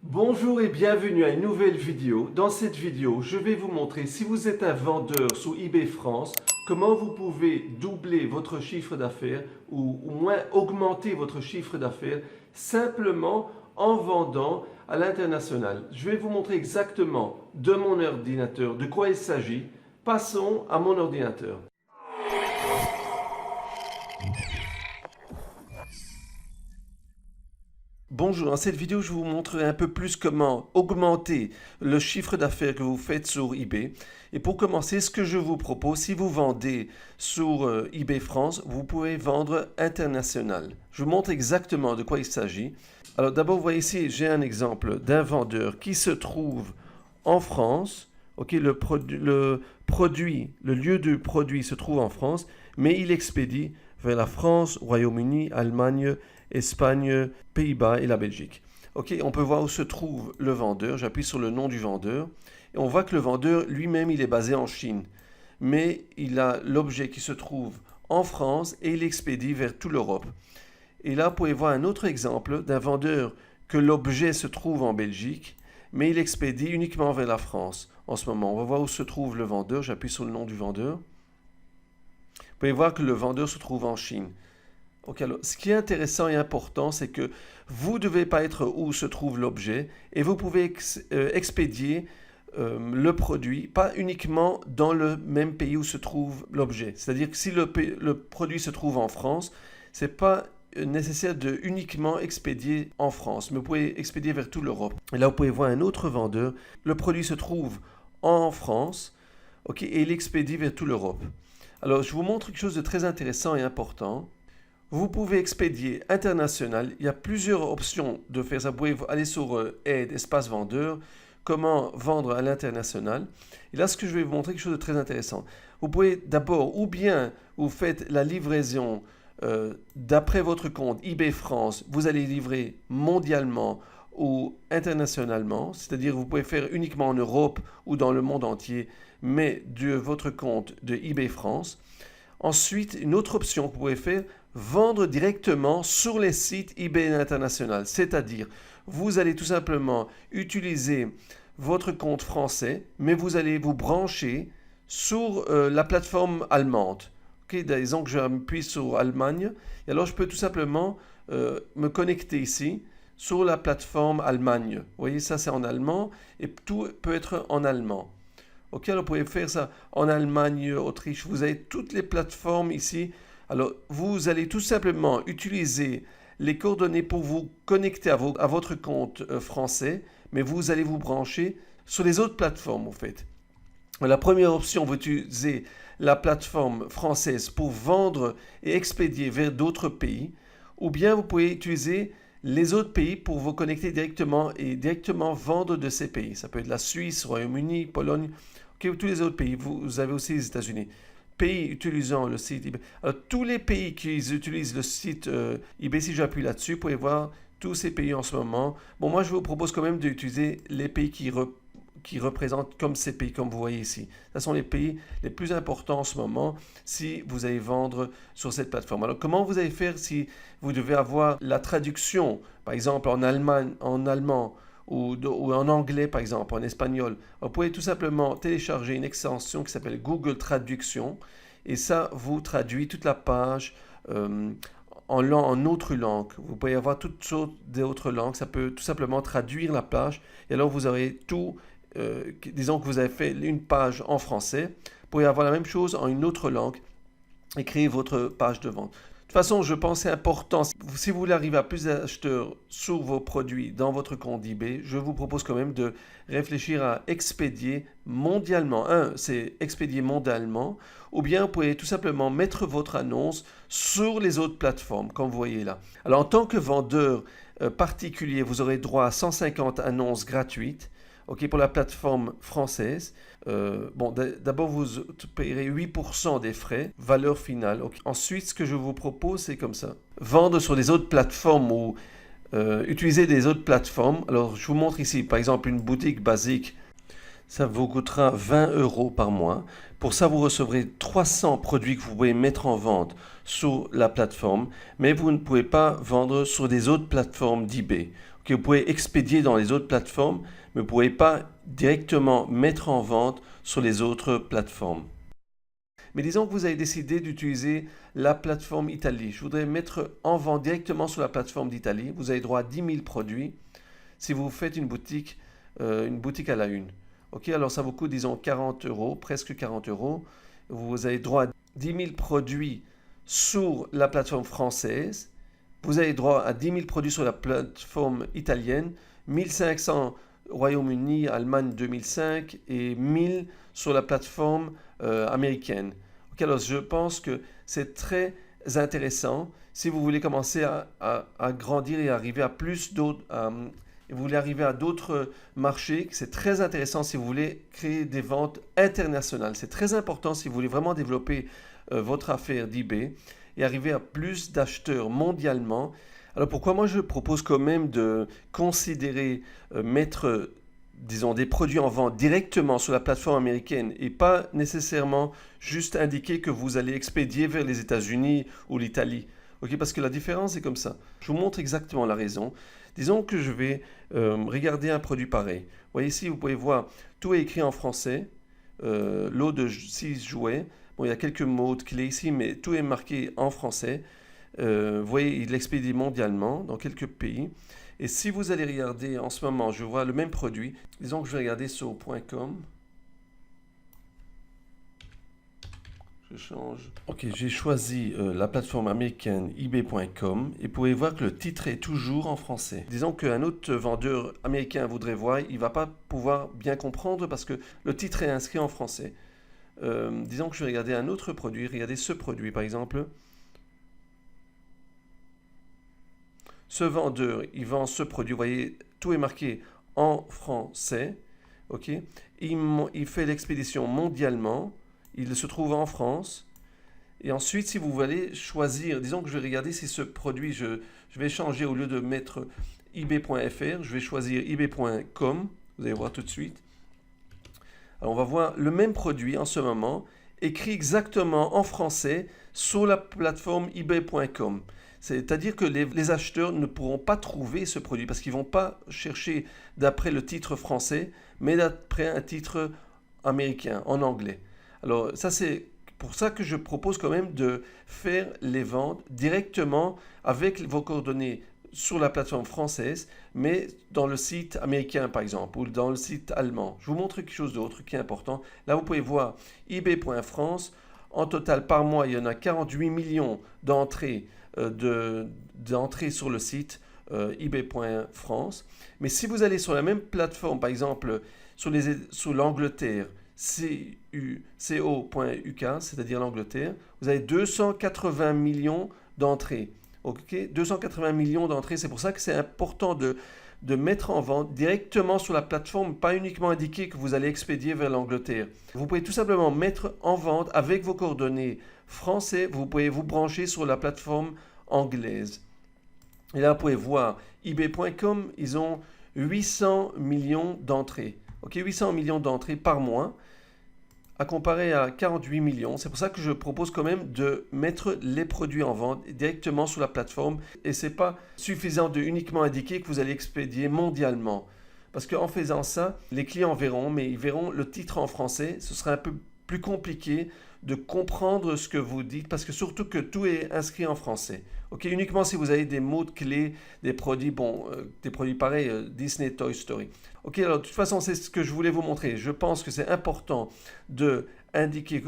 Bonjour et bienvenue à une nouvelle vidéo. Dans cette vidéo, je vais vous montrer si vous êtes un vendeur sur eBay France, comment vous pouvez doubler votre chiffre d'affaires ou au moins augmenter votre chiffre d'affaires simplement en vendant à l'international. Je vais vous montrer exactement de mon ordinateur de quoi il s'agit. Passons à mon ordinateur. Bonjour, dans cette vidéo, je vous montrerai un peu plus comment augmenter le chiffre d'affaires que vous faites sur eBay. Et pour commencer, ce que je vous propose, si vous vendez sur eBay France, vous pouvez vendre international. Je vous montre exactement de quoi il s'agit. Alors d'abord, vous voyez ici, j'ai un exemple d'un vendeur qui se trouve en France. Ok, le lieu du produit se trouve en France, mais il expédie vers la France, Royaume-Uni, Allemagne, Espagne, Pays-Bas et la Belgique. Ok, on peut voir où se trouve le vendeur. J'appuie sur le nom du vendeur et on voit que le vendeur lui-même il est basé en Chine, mais il a l'objet qui se trouve en France et il expédie vers toute l'Europe. Et là, vous pouvez voir un autre exemple d'un vendeur que l'objet se trouve en Belgique, mais il expédie uniquement vers la France en ce moment. On va voir où se trouve le vendeur. J'appuie sur le nom du vendeur. Vous pouvez voir que le vendeur se trouve en Chine. Okay, alors, ce qui est intéressant et important, c'est que vous ne devez pas être où se trouve l'objet et vous pouvez expédier le produit, pas uniquement dans le même pays où se trouve l'objet. C'est-à-dire que si le produit se trouve en France, ce n'est pas nécessaire de uniquement expédier en France, mais vous pouvez expédier vers toute l'Europe. Et là, vous pouvez voir un autre vendeur. Le produit se trouve en France, okay, et il expédie vers toute l'Europe. Alors, je vous montre quelque chose de très intéressant et important. Vous pouvez expédier international. Il y a plusieurs options de faire ça. Vous pouvez aller sur Aide, espace vendeur, comment vendre à l'international. Et là, ce que je vais vous montrer, quelque chose de très intéressant. Vous pouvez d'abord, ou bien vous faites la livraison d'après votre compte eBay France, vous allez livrer mondialement ou internationalement. C'est-à-dire vous pouvez faire uniquement en Europe ou dans le monde entier, mais de votre compte de eBay France. Ensuite, une autre option que vous pouvez faire, vendre directement sur les sites eBay International. C'est-à-dire, vous allez tout simplement utiliser votre compte français, mais vous allez vous brancher sur la plateforme allemande. Okay, disons que j'appuie sur Allemagne, et alors je peux tout simplement me connecter ici sur la plateforme Allemagne. Vous voyez, ça c'est en allemand, et tout peut être en allemand. Ok, alors vous pouvez faire ça en Allemagne, Autriche, vous avez toutes les plateformes ici. Alors, vous allez tout simplement utiliser les coordonnées pour vous connecter à votre compte français, mais vous allez vous brancher sur les autres plateformes, en fait. La première option, vous utilisez la plateforme française pour vendre et expédier vers d'autres pays, ou bien vous pouvez utiliser les autres pays pour vous connecter directement et directement vendre de ces pays. Ça peut être la Suisse, Royaume-Uni, Pologne, okay, tous les autres pays. Vous avez aussi les États-Unis. Pays utilisant le site eBay. Alors, tous les pays qui utilisent le site eBay, si j'appuie là-dessus, vous pouvez voir tous ces pays en ce moment. Bon, moi, je vous propose quand même d'utiliser les pays qui représentent comme ces pays, comme vous voyez ici. Ce sont les pays les plus importants en ce moment si vous allez vendre sur cette plateforme. Alors, comment vous allez faire si vous devez avoir la traduction, par exemple en allemand, ou en anglais, par exemple, en espagnol. Vous pouvez tout simplement télécharger une extension qui s'appelle Google Traduction et ça vous traduit toute la page en autre langue. Vous pouvez avoir toutes sortes d'autres langues. Ça peut tout simplement traduire la page et alors vous aurez tout. Disons que vous avez fait une page en français. Vous pouvez avoir la même chose en une autre langue et créer votre page de vente. De toute façon, je pense que c'est important. Si vous voulez arriver à plus d'acheteurs sur vos produits dans votre compte eBay, je vous propose quand même de réfléchir à expédier mondialement. C'est expédier mondialement. Ou bien vous pouvez tout simplement mettre votre annonce sur les autres plateformes, comme vous voyez là. Alors, en tant que vendeur particulier, vous aurez droit à 150 annonces gratuites. Okay, pour la plateforme française, bon, d'abord vous payerez 8% des frais, valeur finale. Okay. Ensuite, ce que je vous propose, c'est comme ça. Vendre sur des autres plateformes ou utiliser des autres plateformes. Alors, je vous montre ici, par exemple, une boutique basique. Ça vous coûtera 20 € par mois. Pour ça, vous recevrez 300 produits que vous pouvez mettre en vente sur la plateforme, mais vous ne pouvez pas vendre sur des autres plateformes d'eBay. que vous pouvez expédier dans les autres plateformes, mais vous ne pouvez pas directement mettre en vente sur les autres plateformes. Mais disons que vous avez décidé d'utiliser la plateforme Italie. Je voudrais mettre en vente directement sur la plateforme d'Italie. Vous avez droit à 10 000 produits si vous faites une boutique à la une. Ok, alors ça vous coûte, disons, 40 euros, presque 40 euros. Vous avez droit à 10 000 produits sur la plateforme française. Vous avez droit à 10 000 produits sur la plateforme italienne, 1500 Royaume-Uni, Allemagne 2005 et 1000 sur la plateforme américaine. Okay, alors je pense que c'est très intéressant si vous voulez commencer à grandir et arriver à plus d'autres, vous voulez arriver à d'autres marchés. C'est très intéressant si vous voulez créer des ventes internationales. C'est très important si vous voulez vraiment développer votre affaire d'eBay et arriver à plus d'acheteurs mondialement. Alors pourquoi moi je propose quand même de considérer mettre, disons, des produits en vente directement sur la plateforme américaine et pas nécessairement juste indiquer que vous allez expédier vers les États-Unis ou l'Italie. Ok, parce que la différence est comme ça. Je vous montre exactement la raison. Disons que je vais regarder un produit pareil. Vous voyez ici, vous pouvez voir, tout est écrit en français. Lot de 6 jouets. Bon, il y a quelques mots de clés ici, mais tout est marqué en français. Vous voyez, il expédie mondialement dans quelques pays. Et si vous allez regarder en ce moment, je vois le même produit. Disons que je vais regarder sur .com. Je change. Ok, j'ai choisi la plateforme américaine ebay.com et vous pouvez voir que le titre est toujours en français. Disons qu'un autre vendeur américain voudrait voir, il ne va pas pouvoir bien comprendre parce que le titre est inscrit en français. Disons que je vais regarder un autre produit, regardez ce produit par exemple. Ce vendeur, il vend ce produit, vous voyez, tout est marqué en français. Ok, il fait l'expédition mondialement. Il se trouve en France. Et ensuite, si vous voulez choisir, disons que je vais regarder si ce produit, je vais changer au lieu de mettre ebay.fr, je vais choisir ebay.com. Vous allez voir tout de suite. Alors, on va voir le même produit en ce moment, écrit exactement en français sur la plateforme ebay.com. C'est-à-dire que les acheteurs ne pourront pas trouver ce produit parce qu'ils ne vont pas chercher d'après le titre français, mais d'après un titre américain, en anglais. Alors ça c'est pour ça que je propose quand même de faire les ventes directement avec vos coordonnées sur la plateforme française, mais dans le site américain par exemple, ou dans le site allemand. Je vous montre quelque chose d'autre qui est important. Là vous pouvez voir ebay.france. En total par mois, il y en a 48 millions d'entrées sur le site ebay.france. Mais si vous allez sur la même plateforme, par exemple sur l'Angleterre, co.uk, c'est-à-dire l'Angleterre, vous avez 280 millions d'entrées. Okay, 280 millions d'entrées, c'est pour ça que c'est important de mettre en vente directement sur la plateforme, pas uniquement indiquer que vous allez expédier vers l'Angleterre. Vous pouvez tout simplement mettre en vente avec vos coordonnées français, vous pouvez vous brancher sur la plateforme anglaise. Et là, vous pouvez voir ebay.com, ils ont 800 millions d'entrées. Ok, 800 millions d'entrées par mois, à comparer à 48 millions. C'est pour ça que je propose quand même de mettre les produits en vente directement sur la plateforme. Et ce n'est pas suffisant de uniquement indiquer que vous allez expédier mondialement. Parce qu'en faisant ça, les clients verront, mais ils verront le titre en français. Ce sera un peu plus compliqué de comprendre ce que vous dites, parce que surtout que tout est inscrit en français. Ok, uniquement si vous avez des mots de clés, des produits, des produits pareils, Disney Toy Story. Ok, alors de toute façon, c'est ce que je voulais vous montrer. Je pense que c'est important de indiquer,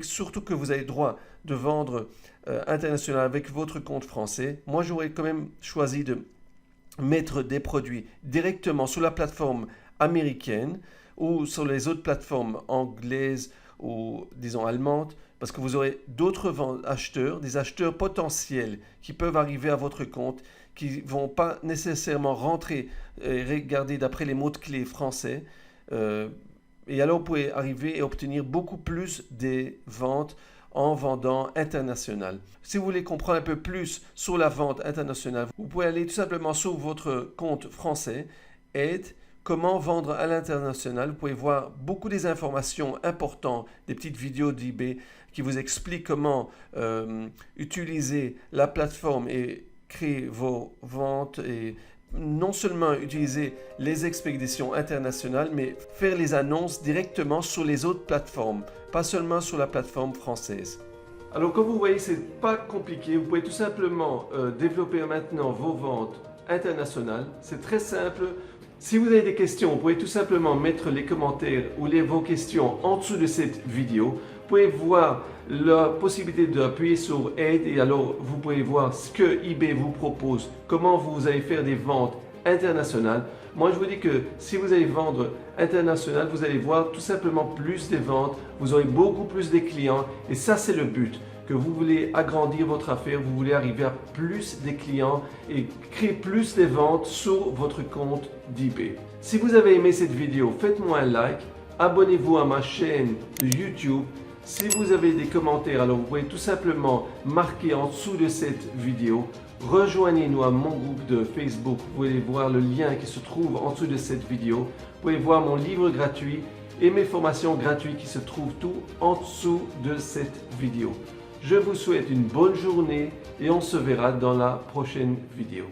surtout que vous avez droit de vendre international avec votre compte français. Moi, j'aurais quand même choisi de mettre des produits directement sur la plateforme américaine ou sur les autres plateformes anglaises ou disons allemandes, parce que vous aurez d'autres acheteurs, des acheteurs potentiels qui peuvent arriver à votre compte, qui ne vont pas nécessairement rentrer et regarder d'après les mots-clés français. Et alors vous pouvez arriver et obtenir beaucoup plus des ventes en vendant international. Si vous voulez comprendre un peu plus sur la vente internationale, vous pouvez aller tout simplement sur votre compte français, Aide, comment vendre à l'international. Vous pouvez voir beaucoup des informations importantes, des petites vidéos d'eBay qui vous expliquent comment utiliser la plateforme et créer vos ventes et non seulement utiliser les expéditions internationales, mais faire les annonces directement sur les autres plateformes, pas seulement sur la plateforme française. Alors comme vous voyez, c'est pas compliqué, vous pouvez tout simplement développer maintenant vos ventes internationales, c'est très simple. Si vous avez des questions, vous pouvez tout simplement mettre les commentaires ou vos questions en dessous de cette vidéo. Vous pouvez voir la possibilité d'appuyer sur aide et alors vous pouvez voir ce que eBay vous propose, comment vous allez faire des ventes internationales. Moi je vous dis que si vous allez vendre international, vous allez voir tout simplement plus de ventes, vous aurez beaucoup plus de clients et ça c'est le but. Que vous voulez agrandir votre affaire, vous voulez arriver à plus de clients et créer plus de ventes sur votre compte d'eBay. Si vous avez aimé cette vidéo, faites-moi un like, abonnez-vous à ma chaîne de YouTube. Si vous avez des commentaires, alors vous pouvez tout simplement marquer en dessous de cette vidéo. Rejoignez-nous à mon groupe de Facebook, vous pouvez voir le lien qui se trouve en dessous de cette vidéo. Vous pouvez voir mon livre gratuit et mes formations gratuites qui se trouvent tout en dessous de cette vidéo. Je vous souhaite une bonne journée et on se verra dans la prochaine vidéo.